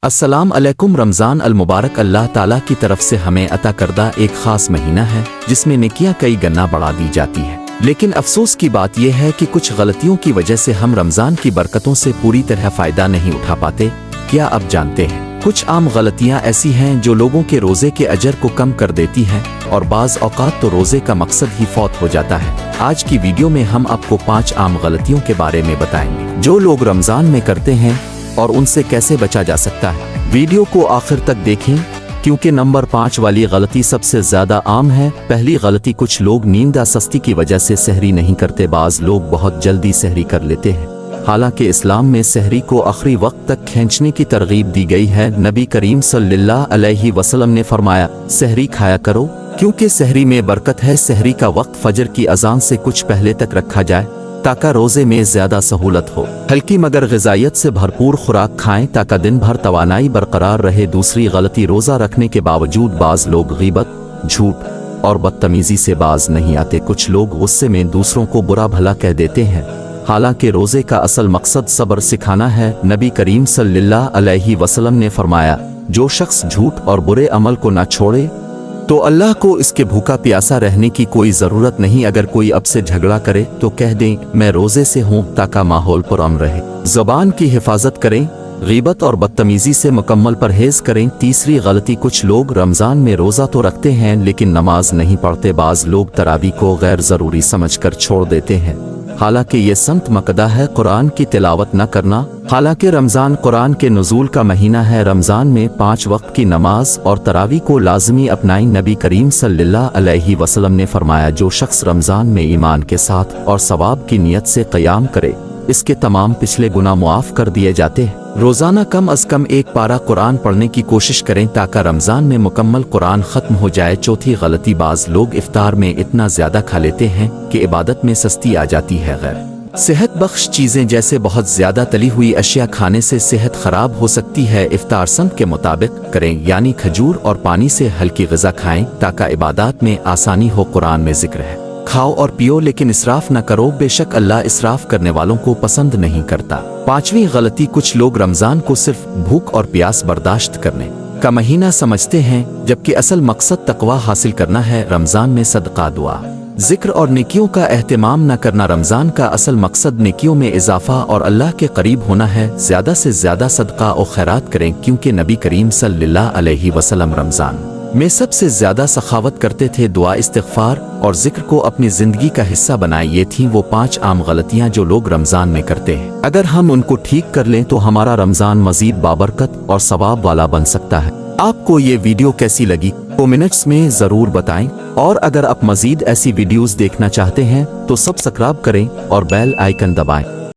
अस्सलाम अलैकुम। रमज़ान अलमुबारक अल्लाह ताला की तरफ से हमें अता करदा एक ख़ास महीना है जिसमें नेकियां कई गन्ना बढ़ा दी जाती है। लेकिन अफसोस की बात यह है कि कुछ गलतियों की वजह से हम रमज़ान की बरकतों से पूरी तरह फ़ायदा नहीं उठा पाते। क्या आप जानते हैं कुछ आम गलतियां ऐसी हैं जो लोगों के रोज़े के अजर को कम कर देती हैं और बाज़ औक़ात तो रोज़े का मकसद ही फौत हो जाता है। आज की वीडियो में हम आपको 5 आम गलतियों के बारे में बताएंगे जो लोग रमज़ान में करते हैं और उनसे कैसे बचा जा सकता है। वीडियो को आखिर तक देखें क्योंकि नंबर 5 वाली गलती सबसे ज्यादा आम है। पहली गलती, कुछ लोग नींद सुस्ती की वजह से सहरी नहीं करते। बाज लोग बहुत जल्दी सहरी कर लेते हैं। हालांकि इस्लाम में सहरी को आखिरी वक्त तक खींचने की तरगीब दी गई है। नबी करीम सल्लल्लाहु अलैहि वसल्लम ने फरमाया, सहरी खाया करो क्योंकि सहरी में बरकत है। सहरी का वक्त फजर की अजान से कुछ पहले तक रखा जाए ताकि रोजे में ज्यादा सहूलत हो। हल्की मगर ग़िज़ाइयत से भरपूर खुराक खाएं ताकि दिन भर तवानाई बरकरार रहे। दूसरी गलती, रोज़ा रखने के बावजूद बाज़ लोग गीबत, झूठ और बदतमीजी से बाज नहीं आते। कुछ लोग गुस्से में दूसरों को बुरा भला कह देते हैं, हालांकि रोज़े का असल मकसद सब्र सिखाना है। नबी करीम सल्लल्लाहु अलैहि वसल्लम ने फरमाया, जो शख्स झूठ और बुरे अमल को न छोड़े तो अल्लाह को इसके भूखा प्यासा रहने की कोई ज़रूरत नहीं। अगर कोई अब से झगड़ा करे तो कह दें, मैं रोज़े से हूँ, ताकि माहौल पुरअमन रहे। ज़बान की हिफाजत करें, गीबत और बदतमीजी से मुकम्मल परहेज करें। तीसरी गलती, कुछ लोग रमज़ान में रोज़ा तो रखते हैं लेकिन नमाज नहीं पढ़ते। बाज़ लोग तरावी को गैर ज़रूरी समझकर छोड़ देते हैं, हालांकि ये संत मकदा है कुरान की तिलावत न करना। हालांकि रमज़ान कुरान के नुज़ूल का महीना है। रमज़ान में 5 वक्त की नमाज और तरावी को लाजमी अपनाएं। नबी करीम सल्लल्लाहु अलैहि वसल्लम ने फरमाया, जो शख्स रमज़ान में ईमान के साथ और सवाब की नीयत से क़याम करे, इसके तमाम पिछले गुनाह मुआफ़ कर दिए जाते हैं। रोज़ाना कम अज़ कम 1 पारा कुरान पढ़ने की कोशिश करें ताकि रमज़ान में मुकम्मल कुरान ख़त्म हो जाए। चौथी गलती, बाज़ लोग इफ्तार में इतना ज़्यादा खा लेते हैं कि इबादत में सस्ती आ जाती है। गैर सेहत बख्श चीज़ें जैसे बहुत ज़्यादा तली हुई अशिया खाने से सेहत ख़राब हो सकती है। इफ्तार संत के मुताबिक करें, यानी खजूर और पानी से हल्की ग़िज़ा खाएं ताकि इबादत में आसानी हो। कुरान में जिक्र है, खाओ और पियो लेकिन इसराफ न करो, बेशक अल्लाह इसराफ करने वालों को पसंद नहीं करता। 5वीं गलती, कुछ लोग रमज़ान को सिर्फ भूख और प्यास बर्दाश्त करने का महीना समझते हैं, जबकि असल मकसद तकवा हासिल करना है। रमज़ान में सदका, दुआ, जिक्र और नेकियों का एहतमाम न करना। रमज़ान का असल मकसद नेकियों में इजाफा और अल्लाह के करीब होना है। ज़्यादा से ज़्यादा सदका और खैरात करें क्योंकि नबी करीम सल्लल्लाहु अलैहि वसल्लम रमज़ान में सबसे ज्यादा सखावत करते थे। दुआ, इस्तिग़फ़ार और जिक्र को अपनी जिंदगी का हिस्सा बनाएं। ये थीं वो 5 आम गलतियां जो लोग रमज़ान में करते हैं। अगर हम उनको ठीक कर लें तो हमारा रमज़ान मजीद बाबरकत और सवाब वाला बन सकता है। आपको ये वीडियो कैसी लगी कमेंट्स में ज़रूर बताएं, और अगर आप मजीद ऐसी वीडियोस देखना चाहते हैं तो सब्सक्राइब करें और बेल आइकन दबाएं।